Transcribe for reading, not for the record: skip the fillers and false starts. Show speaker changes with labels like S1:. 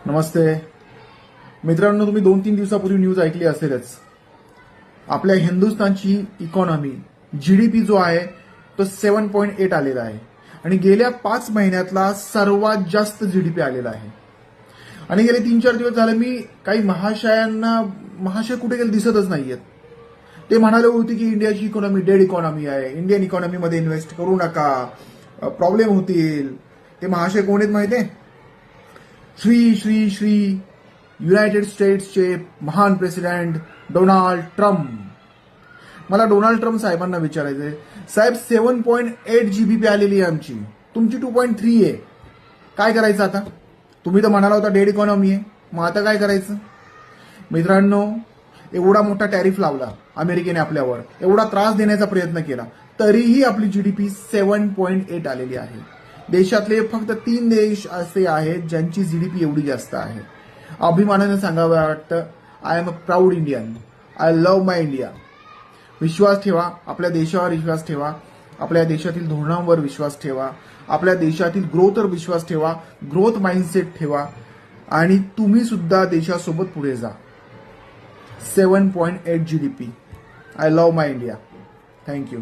S1: नमस्ते मित्रांनो, तुम्ही 2-3 दिवसापूर्वी न्यूज ऐकली असेलच. आपल्या हिंदुस्थानची इकॉनॉमी जीडीपी जो आहे तो 7.8 आलेला आहे आणि गेल्या 5 महिन्यातला सर्वात जास्त जीडीपी आलेला आहे. आणि गेले 3-4 दिवस झाले मी काही महाशय कुठे गेले दिसतच नाहीयेत. ते म्हणाले होते की इंडियाची इकॉनॉमी डेड इकॉनॉमी आहे, इंडियन इकॉनॉमीमध्ये इन्व्हेस्ट करू नका, प्रॉब्लेम होतील. ते महाशय कोण आहेत माहिती आहे? श्री श्री श्री युनायटेड स्टेट्सचे महान प्रेसिडेंट डोनाल्ड ट्रम्प. मला डोनाल्ड ट्रम्प साहेबांना विचारायचंय, साहेब 7.8 जीबीपी आलेली आहे आमची, तुमची 2.3 आहे, काय करायचं आता? तुम्ही तर म्हणाला होता डेड इकॉनॉमी आहे, मग आता काय करायचं? मित्रांनो, एवढा मोठा टॅरिफ लावला अमेरिकेने आपल्यावर, एवढा त्रास देण्याचा प्रयत्न केला, तरीही आपली जीडीपी 7.8 आलेली आहे. देशातले फक्त 3 देश असे आहेत ज्यांची जीडीपी एवढी जास्त आहे. अभिमानाने सांगावं वाटतं, I am a proud Indian, I love my India. विश्वास ठेवा, आपल्या देशावर विश्वास ठेवा, आपल्या देशातील धोरणांवर विश्वास ठेवा, आपल्या देशातील ग्रोथवर विश्वास ठेवा, ग्रोथ माइंडसेट ठेवा आणि तुम्ही सुद्धा देशासोबत पुढे जा. 7.8 GDP. I love my India. Thank you.